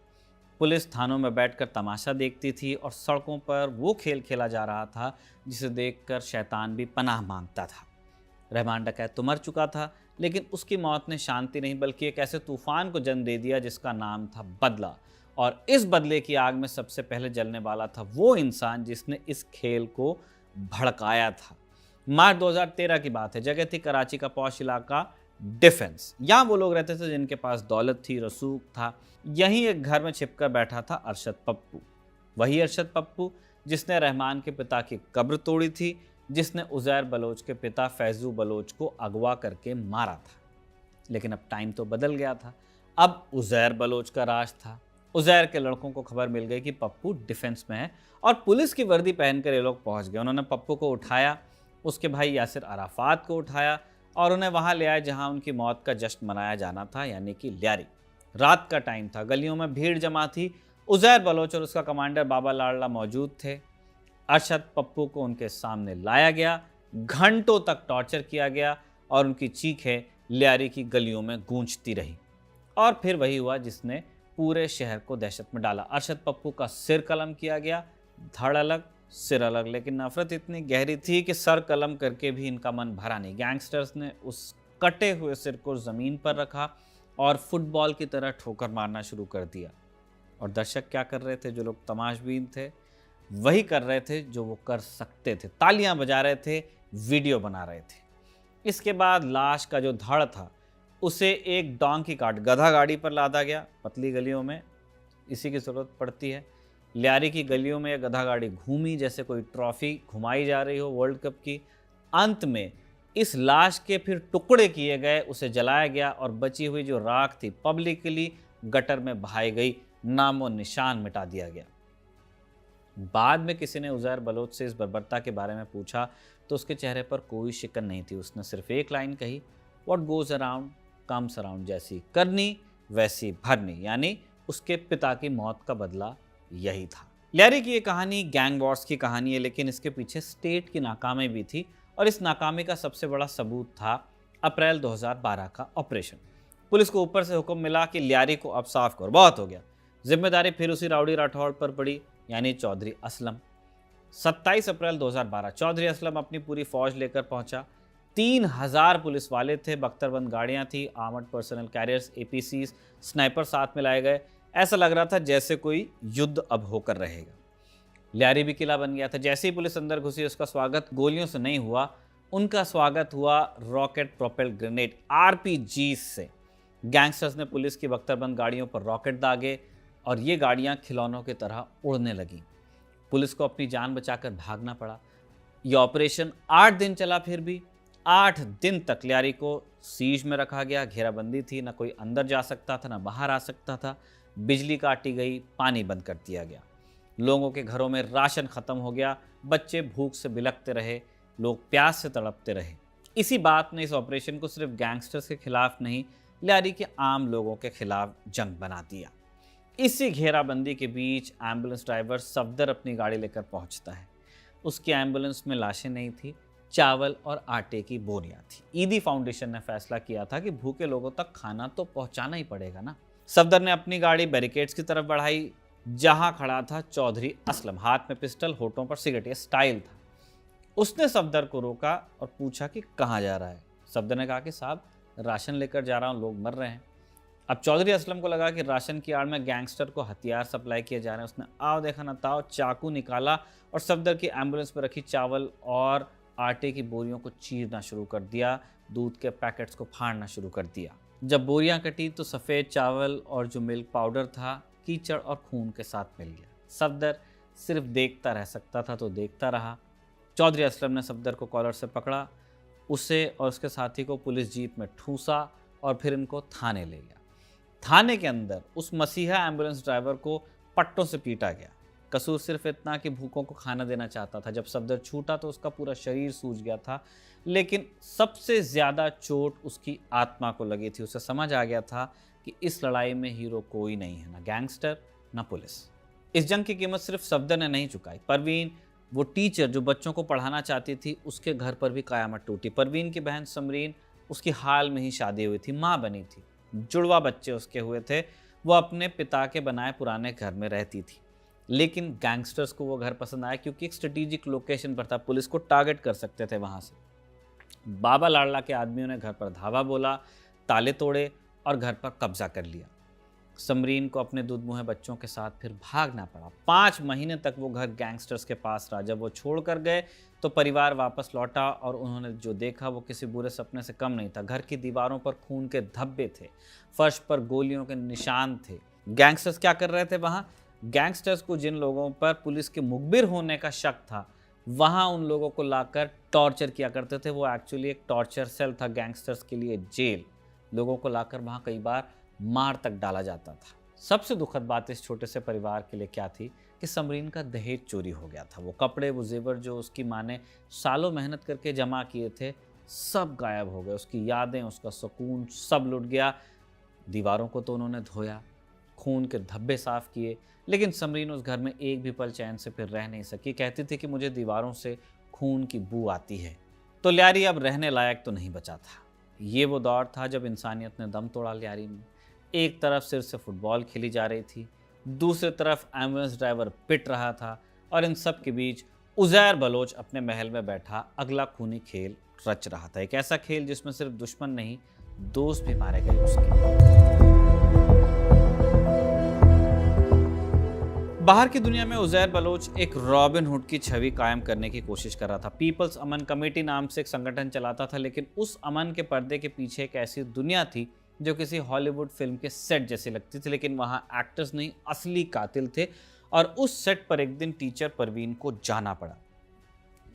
पुलिस थानों में बैठकर तमाशा देखती थी और सड़कों पर वो खेल खेला जा रहा था जिसे देखकर शैतान भी पनाह मांगता था। रहमान डकैत तो मर चुका था, लेकिन उसकी मौत ने शांति नहीं बल्कि एक ऐसे तूफान को जन्म दे दिया जिसका नाम था बदला। और इस बदले की आग में सबसे पहले जलने वाला था वो इंसान जिसने इस खेल को भड़काया था। मार्च 2013 की बात है। जगह थी कराची का पॉश इलाका डिफेंस। यहाँ वो लोग रहते थे जिनके पास दौलत थी, रसूख था। यहीं एक घर में छिपकर बैठा था अरशद पप्पू। वही अरशद पप्पू जिसने रहमान के पिता की कब्र तोड़ी थी, जिसने उज़ैर बलोच के पिता फैजू बलोच को अगवा करके मारा था। लेकिन अब टाइम तो बदल गया था। अब उज़ैर बलोच का राज था। उज़ैर के लड़कों को खबर मिल गई कि पप्पू डिफेंस में है और पुलिस की वर्दी पहनकर ये लोग पहुंच गए। उन्होंने पप्पू को उठाया, उसके भाई यासिर अराफात को उठाया और उन्हें वहां ले आए जहां उनकी मौत का जश्न मनाया जाना था, यानी कि लियारी। रात का टाइम था, गलियों में भीड़ जमा थी। उज़ैर बलोच और उसका कमांडर बाबा लाडला मौजूद थे। अरशद पप्पू को उनके सामने लाया गया, घंटों तक टॉर्चर किया गया और उनकी चीखें लियारी की गलियों में गूंजती रही। और फिर वही हुआ जिसने पूरे शहर को दहशत में डाला। अरशद पप्पू का सिर कलम किया गया, धड़ अलग सिर अलग। लेकिन नफरत इतनी गहरी थी कि सर कलम करके भी इनका मन भरा नहीं। गैंगस्टर्स ने उस कटे हुए सिर को ज़मीन पर रखा और फुटबॉल की तरह ठोकर मारना शुरू कर दिया। और दर्शक क्या कर रहे थे? जो लोग तमाशबीन थे वही कर रहे थे जो वो कर सकते थे। तालियां बजा रहे थे, वीडियो बना रहे थे। इसके बाद लाश का जो धड़ था उसे एक डोंकी कार्ट, गधा गाड़ी पर लादा गया। पतली गलियों में इसी की ज़रूरत पड़ती है। लियारी की गलियों में यह गधा गाड़ी घूमी जैसे कोई ट्रॉफी घुमाई जा रही हो वर्ल्ड कप की। अंत में इस लाश के फिर टुकड़े किए गए, उसे जलाया गया और बची हुई जो राख थी पब्लिकली गटर में बहाई गई, नामो निशान मिटा दिया गया। बाद में किसी ने उज़ैर बलोच से इस बर्बरता के बारे में पूछा तो उसके चेहरे पर कोई शिकन नहीं थी। उसने सिर्फ एक लाइन कही, what goes around comes around. जैसी करनी वैसी भरनी, यानी उसके पिता की मौत का बदला यही था। लियारी की ये कहानी गैंग वॉर्स की कहानी है, लेकिन इसके पीछे स्टेट की नाकामी भी थी और इस नाकामी का सबसे बड़ा सबूत था अप्रैल 2012 का ऑपरेशन। पुलिस को ऊपर से हुक्म मिला कि लियारी को अब साफ करो, बहुत हो गया। जिम्मेदारी फिर उसी राउडी राठौड़ पर पड़ी, यानी चौधरी असलम। 27 अप्रैल 2012 चौधरी असलम अपनी पूरी फौज लेकर पहुंचा। 3000 पुलिस वाले थे, बख्तरबंद गाड़ियां थी, आर्मर्ड पर्सनल कैरियर्स, एपीसीज, स्नाइपर साथ में लाए गए। ऐसा लग रहा था जैसे कोई युद्ध अब होकर रहेगा। लियारी भी किला बन गया था। जैसे ही पुलिस अंदर घुसी उसका स्वागत गोलियों से नहीं हुआ, उनका स्वागत हुआ रॉकेट प्रोपेल्ड ग्रेनेड आरपीजी से। गैंगस्टर्स ने पुलिस की बख्तरबंद गाड़ियों पर रॉकेट दागे और ये गाड़ियां खिलौनों की तरह उड़ने लगीं। पुलिस को अपनी जान बचाकर भागना पड़ा। यह ऑपरेशन 8 दिन चला। फिर भी 8 दिन तक लियारी को सीज में रखा गया। घेराबंदी थी, ना कोई अंदर जा सकता था ना बाहर आ सकता था। बिजली काटी गई, पानी बंद कर दिया गया। लोगों के घरों में राशन खत्म हो गया। बच्चे भूख से बिलखते रहे, लोग प्यास से तड़पते रहे। इसी बात ने इस ऑपरेशन को सिर्फ गैंगस्टर्स के खिलाफ नहीं, लियारी के आम लोगों के खिलाफ जंग बना दिया। इसी घेराबंदी के बीच एम्बुलेंस ड्राइवर सफदर अपनी गाड़ी लेकर पहुंचता है। उसकी एम्बुलेंस में लाशें नहीं थी, चावल और आटे की बोरियां थी। ईदी फाउंडेशन ने फैसला किया था कि भूखे लोगों तक खाना तो पहुंचाना ही पड़ेगा ना। सफदर ने अपनी गाड़ी बैरिकेड्स की तरफ बढ़ाई जहां खड़ा था चौधरी असलम, हाथ में पिस्टल, होठों पर सिगरेट। ये स्टाइल था। उसने सफदर को रोका और पूछा कि कहाँ जा रहा है। सफदर ने कहा कि साहब राशन लेकर जा रहा हूँ, लोग मर रहे हैं। अब चौधरी असलम को लगा कि राशन की आड़ में गैंगस्टर को हथियार सप्लाई किए जा रहे हैं। उसने आओ देखा ना ताओ चाकू निकाला और सफदर की एम्बुलेंस पर रखी चावल और आटे की बोरियों को चीरना शुरू कर दिया, दूध के पैकेट्स को फाड़ना शुरू कर दिया। जब बोरियां कटी तो सफ़ेद चावल और जो मिल्क पाउडर था कीचड़ और खून के साथ मिल गया। सफदर सिर्फ देखता रह सकता था तो देखता रहा। चौधरी असलम ने सफदर को कॉलर से पकड़ा, उसे और उसके साथी को पुलिस जीप में ठूसा और फिर इनको थाने ले गया। थाने के अंदर उस मसीहा एम्बुलेंस ड्राइवर को पट्टों से पीटा गया। कसूर सिर्फ इतना कि भूखों को खाना देना चाहता था। जब सफदर छूटा तो उसका पूरा शरीर सूज गया था, लेकिन सबसे ज़्यादा चोट उसकी आत्मा को लगी थी। उसे समझ आ गया था कि इस लड़ाई में हीरो कोई नहीं है, ना गैंगस्टर ना पुलिस। इस जंग की कीमत सिर्फ सफदर ने नहीं चुकाई, परवीन, वो टीचर जो बच्चों को पढ़ाना चाहती थी, उसके घर पर भी कयामत टूटी। परवीन की बहन समरीन, उसकी हाल में ही शादी हुई थी, माँ बनी थी, जुड़वा बच्चे उसके हुए थे। वो अपने पिता के बनाए पुराने घर में रहती थी, लेकिन गैंगस्टर्स को वो घर पसंद आया क्योंकि एक स्ट्रेटेजिक लोकेशन पर था, पुलिस को टारगेट कर सकते थे वहां से। बाबा लाडला के आदमियों ने घर पर धावा बोला, ताले तोड़े और घर पर कब्जा कर लिया। समरीन को अपने दूध मुँहे बच्चों के साथ फिर भागना पड़ा। 5 महीने तक वो घर गैंगस्टर्स के पास रहा। जब वो छोड़ कर गए तो परिवार वापस लौटा और उन्होंने जो देखा वो किसी बुरे सपने से कम नहीं था। घर की दीवारों पर खून के धब्बे थे, फर्श पर गोलियों के निशान थे। गैंगस्टर्स क्या कर रहे थे वहाँ? गैंगस्टर्स को जिन लोगों पर पुलिस के मुखबिर होने का शक था, वहाँ उन लोगों को लाकर टॉर्चर किया करते थे। वो एक्चुअली एक टॉर्चर सेल था, गैंगस्टर्स के लिए जेल। लोगों को लाकर वहाँ कई बार मार तक डाला जाता था। सबसे दुखद बात इस छोटे से परिवार के लिए क्या थी कि समरीन का दहेज चोरी हो गया था। वो कपड़े, वो जेवर जो उसकी माँ ने सालों मेहनत करके जमा किए थे, सब गायब हो गए। उसकी यादें, उसका सुकून सब लुट गया। दीवारों को तो उन्होंने धोया, खून के धब्बे साफ किए, लेकिन समरीन उस घर में एक भी पल चैन से फिर रह नहीं सकी। कहती थी कि मुझे दीवारों से खून की बू आती है। तो ल्यारी अब रहने लायक तो नहीं बचा था। ये वो दौर था जब इंसानियत ने दम तोड़ा ल्यारी में। एक तरफ सिर से फुटबॉल खेली जा रही थी, दूसरी तरफ एम्बुलेंस ड्राइवर पिट रहा था, और इन सब के बीच उजैर बलोच अपने महल में बैठा अगला खूनी खेल रच रहा था। एक ऐसा खेल जिसमें सिर्फ दुश्मन नहीं, दोस्त भी मारे गए उसके। बाहर की दुनिया में उजैर बलोच एक रॉबिन हुड की छवि कायम करने की कोशिश कर रहा था। पीपल्स अमन कमेटी नाम से एक संगठन चलाता था, लेकिन उस अमन के पर्दे के पीछे एक ऐसी दुनिया थी जो किसी हॉलीवुड फिल्म के सेट जैसी लगती थी, लेकिन वहाँ एक्टर्स नहीं, असली कातिल थे। और उस सेट पर एक दिन टीचर परवीन को जाना पड़ा।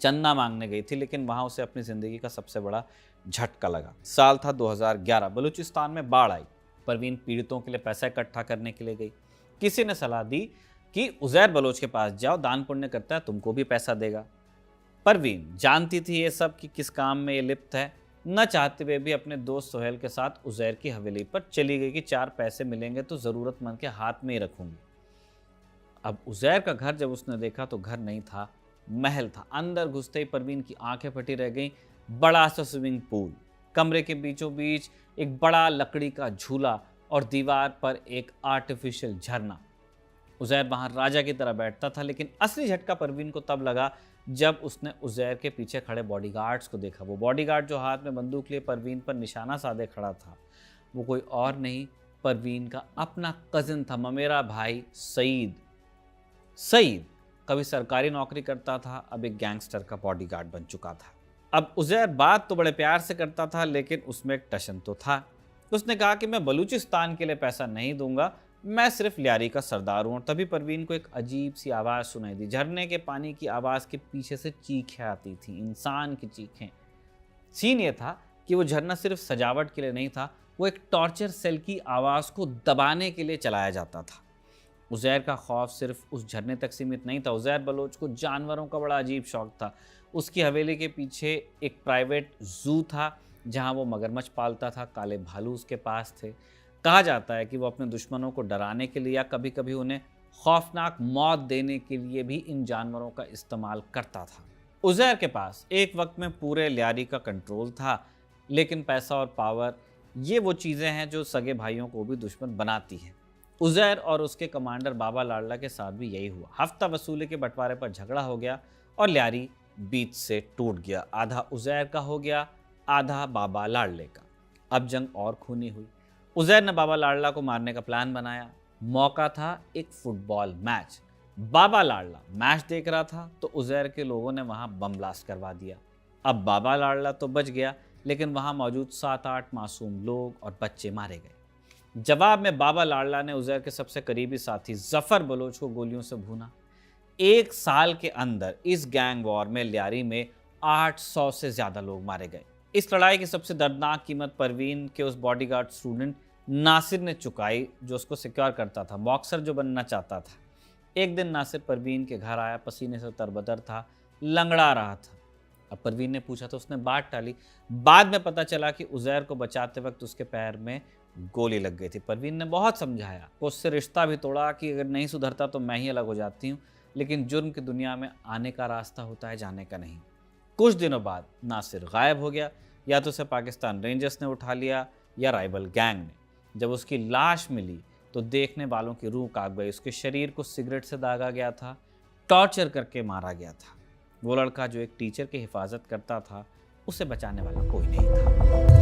चंदा मांगने गई थी, लेकिन वहाँ उसे अपनी ज़िंदगी का सबसे बड़ा झटका लगा। साल था 2011। बलूचिस्तान में बाढ़ आई। परवीन पीड़ितों के लिए पैसा इकट्ठा करने के लिए गई। किसी ने सलाह दी कि उजैर बलोच के पास जाओ, दान पुण्य करता है, तुमको भी पैसा देगा। परवीन जानती थी ये सब कि किस काम में ये लिप्त है। न चाहते हुए भी अपने दोस्त सोहेल के साथ उजैर की हवेली पर चली गई कि 4 पैसे मिलेंगे तो ज़रूरतमंद के हाथ में ही रखूंगी। अब उजैर का घर जब उसने देखा तो घर नहीं था, महल था। अंदर घुसते ही परवीन की आंखें फटी रह गईं। बड़ा सा स्विमिंग पूल, कमरे के बीचों बीच एक बड़ा लकड़ी का झूला और दीवार पर एक आर्टिफिशियल झरना। उजैर वहां राजा की तरह बैठता था, लेकिन असली झटका परवीन को तब लगा जब उसने उजैर के पीछे खड़े बॉडीगार्ड्स को देखा। वो बॉडीगार्ड जो हाथ में बंदूक लिए परवीन पर निशाना साधे खड़ा था, वो कोई और नहीं, परवीन का अपना कजिन था, ममेरा भाई सईद। सईद कभी सरकारी नौकरी करता था, अब एक गैंगस्टर का बॉडीगार्ड बन चुका था। अब उजैर बात तो बड़े प्यार से करता था, लेकिन उसमें एक टशन तो था। उसने कहा कि मैं बलूचिस्तान के लिए पैसा नहीं दूंगा, मैं सिर्फ ल्यारी का सरदार हूं। और तभी परवीन को एक अजीब सी आवाज़ सुनाई दी। झरने के पानी की आवाज़ के पीछे से चीखें आती थी, इंसान की चीखें। सीन ये था कि वो झरना सिर्फ सजावट के लिए नहीं था, वो एक टॉर्चर सेल की आवाज़ को दबाने के लिए चलाया जाता था। उजैर का खौफ सिर्फ उस झरने तक सीमित नहीं था। उजैर बलोच को जानवरों का बड़ा अजीब शौक था। उसकी हवेली के पीछे एक प्राइवेट जू था, जहाँ वो मगरमच्छ पालता था। काले भालू उसके पास थे। कहा जाता है कि वो अपने दुश्मनों को डराने के लिए या कभी कभी उन्हें खौफनाक मौत देने के लिए भी इन जानवरों का इस्तेमाल करता था। उजैर के पास एक वक्त में पूरे ल्यारी का कंट्रोल था, लेकिन पैसा और पावर ये वो चीज़ें हैं जो सगे भाइयों को भी दुश्मन बनाती हैं। उजैर और उसके कमांडर बाबा लाडला के साथ भी यही हुआ। हफ्ता वसूली के बंटवारे पर झगड़ा हो गया और ल्यारी बीच से टूट गया। आधा उजैर का हो गया, आधा बाबा लाडले का। अब जंग और खूनी हुई। उजैर ने बाबा लाडला को मारने का प्लान बनाया। मौका था एक फुटबॉल मैच। बाबा लाडला मैच देख रहा था तो उजैर के लोगों ने वहां बम ब्लास्ट करवा दिया। अब बाबा लाडला तो बच गया, लेकिन वहां मौजूद 7-8 मासूम लोग और बच्चे मारे गए। जवाब में बाबा लाडला ने उजैर के सबसे करीबी साथी जफर बलोच को गोलियों से भूना। 1 साल के अंदर इस गैंग वॉर में ल्यारी में 800 से ज्यादा लोग मारे गए। इस लड़ाई की सबसे दर्दनाक कीमत परवीन के उस बॉडीगार्ड स्टूडेंट नासिर ने चुकाई, जो उसको सिक्योर करता था, बॉक्सर जो बनना चाहता था। एक दिन नासिर परवीन के घर आया, पसीने से तरबतर था, लंगड़ा रहा था। अब परवीन ने पूछा तो उसने बात टाली। बाद में पता चला कि उजैर को बचाते वक्त उसके पैर में गोली लग गई थी। परवीन ने बहुत समझाया, उससे रिश्ता भी तोड़ा कि अगर नहीं सुधरता तो मैं ही अलग हो जाती हूँ, लेकिन जुर्म की दुनिया में आने का रास्ता होता है, जाने का नहीं। कुछ दिनों बाद नासिर गायब हो गया, या तो उसे पाकिस्तान रेंजर्स ने उठा लिया या राइवल गैंग ने। जब उसकी लाश मिली तो देखने वालों की रूह कांप गई। उसके शरीर को सिगरेट से दागा गया था, टॉर्चर करके मारा गया था। वो लड़का जो एक टीचर की हिफाजत करता था, उसे बचाने वाला कोई नहीं था।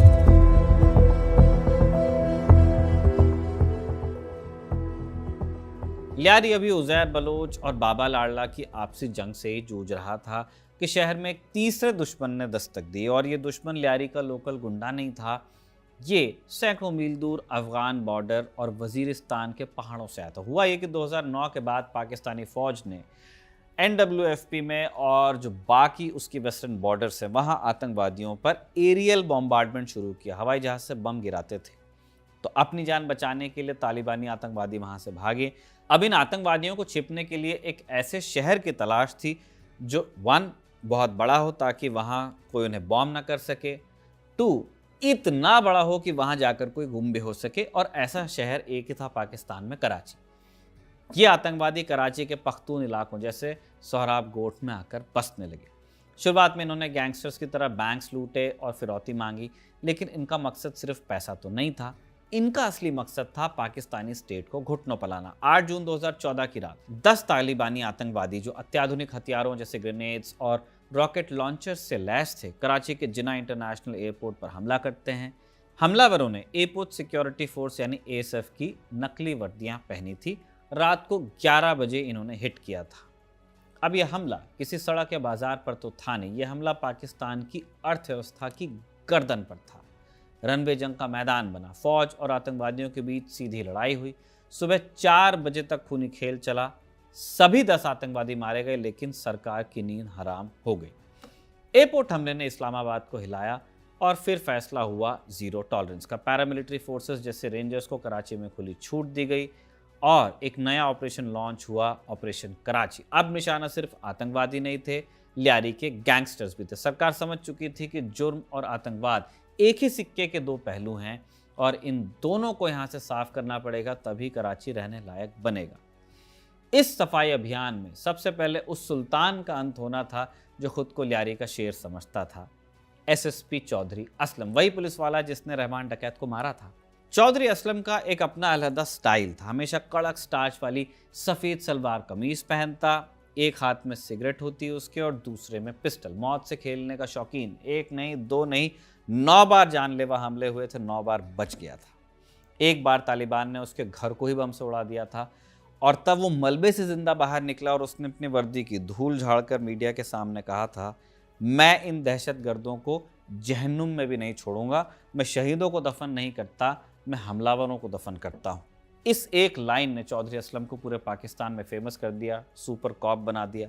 लियारी अभी उज़ैर बलोच और बाबा लाडला की आपसी जंग से ही जूझ रहा था कि शहर में एक तीसरे दुश्मन ने दस्तक दी। और ये दुश्मन लियारी का लोकल गुंडा नहीं था, ये सैकड़ों मील दूर अफगान बॉर्डर और वजीरिस्तान के पहाड़ों से आया था। हुआ ये कि 2009 के बाद पाकिस्तानी फौज ने NWFP में और जो बाकी उसकी वेस्टर्न बॉर्डर से वहाँ आतंकवादियों पर एरियल बॉम्बार्डमेंट शुरू किया। हवाई जहाज से बम गिराते थे। तो अपनी जान बचाने के लिए तालिबानी आतंकवादी वहाँ से भागे। अब इन आतंकवादियों को छिपने के लिए एक ऐसे शहर की तलाश थी जो 1 बहुत बड़ा हो ताकि वहाँ कोई उन्हें बॉम्ब ना कर सके, 2 इतना बड़ा हो कि वहाँ जाकर कोई गुम भी हो सके। और ऐसा शहर एक ही था पाकिस्तान में, कराची। ये आतंकवादी कराची के पख्तून इलाकों जैसे सोहराब गोट में आकर बसने लगे। शुरुआत में इन्होंने गैंगस्टर्स की तरह बैंक्स लूटे और फिरौती मांगी, लेकिन इनका मकसद सिर्फ पैसा तो नहीं था। इनका असली मकसद था पाकिस्तानी स्टेट को घुटनों पर लाना। 8 जून 2014 की रात 10 तालिबानी आतंकवादी जो अत्याधुनिक हथियारों जैसे ग्रेनेड्स और रॉकेट लॉन्चर्स से लैस थे, कराची के जिन्ना इंटरनेशनल एयरपोर्ट पर हमला करते हैं। हमलावरों ने एयरपोर्ट सिक्योरिटी फोर्स यानी ASF की नकली वर्दियां पहनी थी। रात को 11 बजे इन्होंने हिट किया था। अब यह हमला किसी सड़क या बाजार पर तो था नहीं, यह हमला पाकिस्तान की अर्थव्यवस्था की गर्दन पर था। रनवे जंग का मैदान बना, फौज और आतंकवादियों के बीच सीधी लड़ाई हुई। सुबह 4 बजे तक खूनी खेल चला। सभी 10 आतंकवादी मारे गए, लेकिन सरकार की नींद हराम हो गई। एयरपोर्ट हमले ने इस्लामाबाद को हिलाया और फिर फैसला हुआ जीरो टॉलरेंस का। पैरामिलिट्री फोर्सेस जैसे रेंजर्स को कराची में खुली छूट दी गई और एक नया ऑपरेशन लॉन्च हुआ, ऑपरेशन कराची। अब निशाना सिर्फ आतंकवादी नहीं थे, लियारी के गैंगस्टर्स भी थे। सरकार समझ चुकी थी कि जुर्म और आतंकवाद एक ही सिक्के के 2 पहलू हैं और इन दोनों को यहां से साफ करना पड़ेगा, तभी कराची रहने लायक बनेगा। इस सफाई अभियान में सबसे पहले उस सुल्तान का अंत होना था जो खुद को लियारी का शेर समझता था, SSP चौधरी असलम, वही पुलिस वाला जिसने रहमान डकैत को मारा था। चौधरी असलम का एक अपना अलहदा स्टाइल था। हमेशा कड़क स्टार्च वाली सफ़ेद सलवार कमीज पहनता, एक हाथ में सिगरेट होती उसके और दूसरे में पिस्टल। मौत से खेलने का शौकीन, 1 नहीं 2 नहीं 9 बार जानलेवा हमले हुए थे, 9 बार बच गया था। एक बार तालिबान ने उसके घर को ही बम से उड़ा दिया था और तब वो मलबे से जिंदा बाहर निकला और उसने अपनी वर्दी की धूल झाड़कर मीडिया के सामने कहा था, मैं इन दहशतगर्दों को जहन्नुम में भी नहीं छोड़ूंगा। मैं शहीदों को दफन नहीं करता, मैं हमलावरों को दफन करता हूँ। इस एक लाइन ने चौधरी असलम को पूरे पाकिस्तान में फेमस कर दिया, सुपर कॉप बना दिया।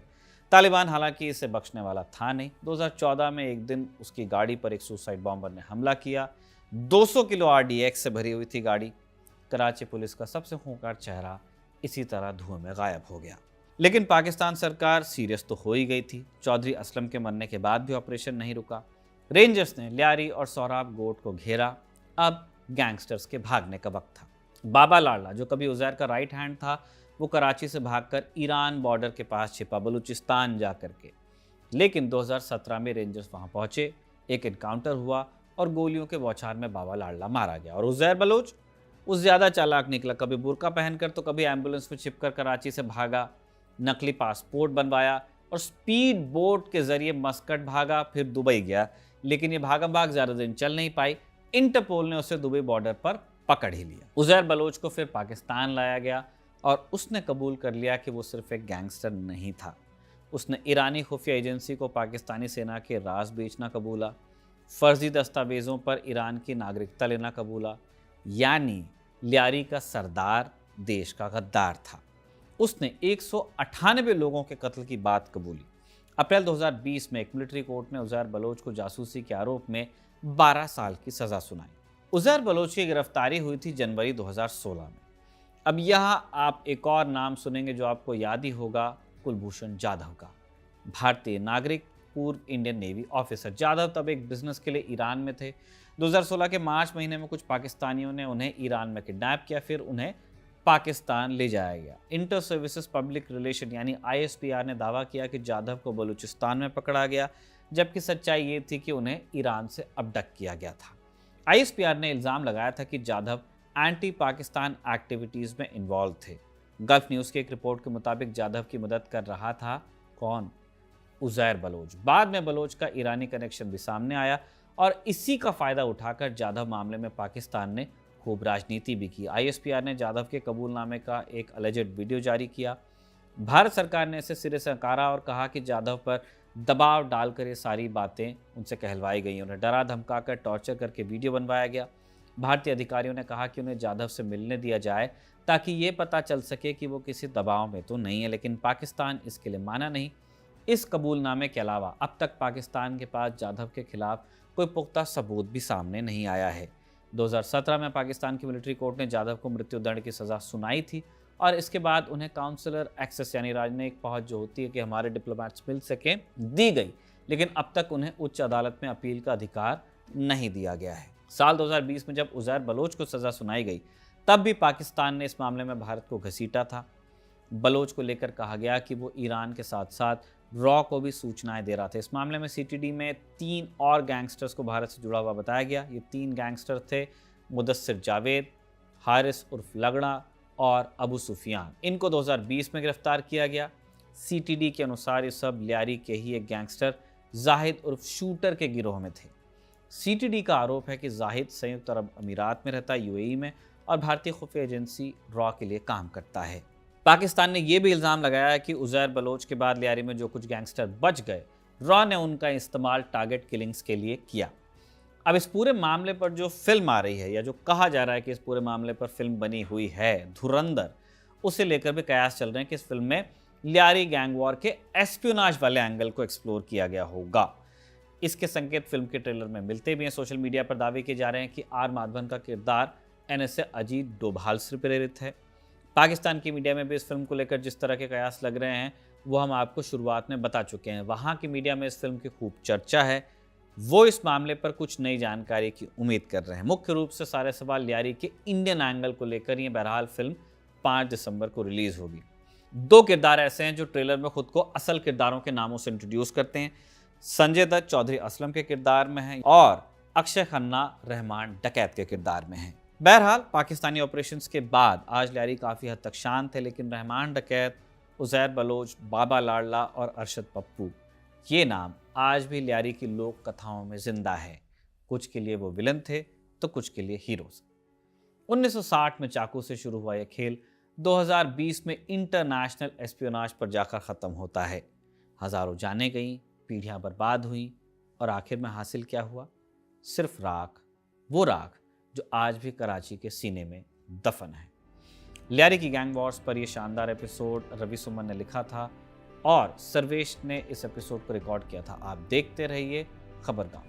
तालिबान हालांकि इसे बख्शने वाला था नहीं। 2014 में एक दिन उसकी गाड़ी पर एक सुसाइड बॉम्बर ने हमला किया। 200 किलो RDX से भरी हुई थी गाड़ी। कराची पुलिस का सबसे खूंखार चेहरा इसी तरह धुएं में गायब हो गया। लेकिन पाकिस्तान सरकार सीरियस तो हो ही गई थी। चौधरी असलम के मरने के बाद भी ऑपरेशन नहीं रुका। रेंजर्स ने लियारी और सोहराब गोट को घेरा। अब गैंगस्टर्स के भागने का वक्त था। बाबा लाडला जो कभी उज़ैर का राइट हैंड था, वो कराची से भागकर ईरान बॉर्डर के पास छिपा, बलूचिस्तान जा करके। लेकिन 2017 में रेंजर्स वहां पहुंचे, एक एनकाउंटर हुआ और गोलियों के बौछार में बाबा लाडला मारा गया। और उज़ैर बलोच उस ज़्यादा चालाक निकला, कभी बुर्का पहनकर तो कभी एम्बुलेंस में छिपकर कराची से भागा, नकली पासपोर्ट बनवाया और स्पीड बोट के जरिए मस्कट भागा, फिर दुबई गया। लेकिन ये भागम भाग ज़्यादा दिन चल नहीं पाई। इंटरपोल ने उसे दुबई बॉर्डर पर पकड़ ही लिया। उज़ैर बलोच को फिर पाकिस्तान लाया गया और उसने कबूल कर लिया कि वो सिर्फ एक गैंगस्टर नहीं था। उसने ईरानी खुफिया एजेंसी को पाकिस्तानी सेना के राज बेचना कबूला, फर्जी दस्तावेज़ों पर ईरान की नागरिकता लेना कबूला। यानी लियारी का सरदार देश का गद्दार था। उसने 198 लोगों के कत्ल की बात कबूली। अप्रैल 2020 में एक मिलिट्री कोर्ट ने उज़ैर बलोच को जासूसी के आरोप में 12 साल की सज़ा सुनाई। उज़ैर बलोच की गिरफ्तारी हुई थी जनवरी 2016 में। अब यहाँ आप एक और नाम सुनेंगे जो आपको याद ही होगा, कुलभूषण जाधव का। भारतीय नागरिक, पूर्व इंडियन नेवी ऑफिसर। जाधव तब एक बिजनेस के लिए ईरान में थे। 2016 के मार्च महीने में कुछ पाकिस्तानियों ने उन्हें ईरान में किडनैप किया, फिर उन्हें पाकिस्तान ले जाया गया। इंटर सर्विसेज पब्लिक रिलेशन यानी ISPR ने दावा किया कि जाधव को बलूचिस्तान में पकड़ा गया, जबकि सच्चाई ये थी कि उन्हें ईरान से अबडक्ट किया गया था। ISPR ने इल्ज़ाम लगाया था कि जाधव एंटी पाकिस्तान एक्टिविटीज़ में इन्वॉल्व थे। गल्फ न्यूज़ की एक रिपोर्ट के मुताबिक जाधव की मदद कर रहा था कौन? उज़ैर बलोच। बाद में बलोच का ईरानी कनेक्शन भी सामने आया और इसी का फ़ायदा उठाकर जाधव मामले में पाकिस्तान ने खूब राजनीति भी की। ISPR ने जाधव के कबूलनामे का एक अलेजेड वीडियो जारी किया। भारत सरकार ने इसे सिरे से नकारा और कहा कि जाधव पर दबाव डालकर ये सारी बातें उनसे कहलवाई गई। उन्हें डरा धमकाकर टॉर्चर करके वीडियो बनवाया गया। भारतीय अधिकारियों ने कहा कि उन्हें जाधव से मिलने दिया जाए ताकि ये पता चल सके कि वो किसी दबाव में तो नहीं है, लेकिन पाकिस्तान इसके लिए माना नहीं। इस कबूलनामे के अलावा अब तक पाकिस्तान के पास जाधव के खिलाफ कोई पुख्ता सबूत भी सामने नहीं आया है। 2017 में पाकिस्तान की मिलिट्री कोर्ट ने जाधव को मृत्युदंड की सज़ा सुनाई थी और इसके बाद उन्हें काउंसलर एक्सेस यानी राजनयिक पहुंच जो होती है कि हमारे डिप्लोमेट्स मिल सकें, दी गई, लेकिन अब तक उन्हें उच्च अदालत में अपील का अधिकार नहीं दिया गया है। साल 2020 में जब उज़ैर बलोच को सज़ा सुनाई गई तब भी पाकिस्तान ने इस मामले में भारत को घसीटा था। बलोच को लेकर कहा गया कि वो ईरान के साथ साथ रॉ को भी सूचनाएं दे रहा था। इस मामले में CTD में 3 और गैंगस्टर्स को भारत से जुड़ा हुआ बताया गया। ये 3 गैंगस्टर थे मुदस्सिर जावेद, हारिस उर्फ लगड़ा और अबू सुफियान। इनको 2020 में गिरफ्तार किया गया। CTD के अनुसार ये सब लियारी के ही एक गैंगस्टर जाहिद उर्फ शूटर के गिरोह में थे। CTD का आरोप है कि जाहिद संयुक्त अरब अमीरात में रहता है, UAE में, और भारतीय खुफिया एजेंसी रॉ के लिए काम करता है। पाकिस्तान ने यह भी इल्ज़ाम लगाया कि उज़ैर बलोच के बाद लियारी में जो कुछ गैंगस्टर बच गए, रॉ ने उनका इस्तेमाल टारगेट किलिंग्स के लिए किया। अब इस पूरे मामले पर जो फिल्म आ रही है या जो कहा जा रहा है कि इस पूरे मामले पर फिल्म बनी हुई है धुरंधर, उसे लेकर भी कयास चल रहे हैं कि इस फिल्म में लियारी गैंग वॉर के एस्पियोनाज वाले एंगल को एक्सप्लोर किया गया होगा। इसके संकेत फिल्म के ट्रेलर में मिलते भी हैं। सोशल मीडिया पर दावे किए जा रहे हैं कि आर माधवन का किरदार NSA अजीत डोभाल से प्रेरित है। पाकिस्तान की मीडिया में भी इस फिल्म को लेकर जिस तरह के कयास लग रहे हैं वो हम आपको शुरुआत में बता चुके हैं। वहाँ की मीडिया में इस फिल्म की खूब चर्चा है। वो इस मामले पर कुछ नई जानकारी की उम्मीद कर रहे हैं। मुख्य रूप से सारे सवाल लियारी के इंडियन एंगल को लेकर ही। बहरहाल फिल्म 5 दिसंबर को रिलीज होगी। 2 किरदार ऐसे हैं जो ट्रेलर में खुद को असल किरदारों के नामों से इंट्रोड्यूस करते हैं। संजय दत्त चौधरी असलम के किरदार में है और अक्षय खन्ना रहमान डकैत के किरदार में है। बहरहाल पाकिस्तानी ऑपरेशंस के बाद आज लियारी काफ़ी हद तक शांत है, लेकिन रहमान डकैत, उज़ैर बलोच, बाबा लाडला और अरशद पप्पू, ये नाम आज भी लियारी की लोक कथाओं में जिंदा है। कुछ के लिए वो विलन थे तो कुछ के लिए हीरोज। 1960 में चाकू से शुरू हुआ यह खेल 2020 में इंटरनेशनल एस्पियोनाज पर जाकर ख़त्म होता है। हज़ारों जानें गईं, पीढ़ियाँ बर्बाद हुईं और आखिर में हासिल क्या हुआ? सिर्फ राख, वो राख जो आज भी कराची के सीने में दफन है। लियारी की गैंग वॉर्स पर यह शानदार एपिसोड रवि सुमन ने लिखा था और सर्वेश ने इस एपिसोड को रिकॉर्ड किया था। आप देखते रहिए खबरगाम।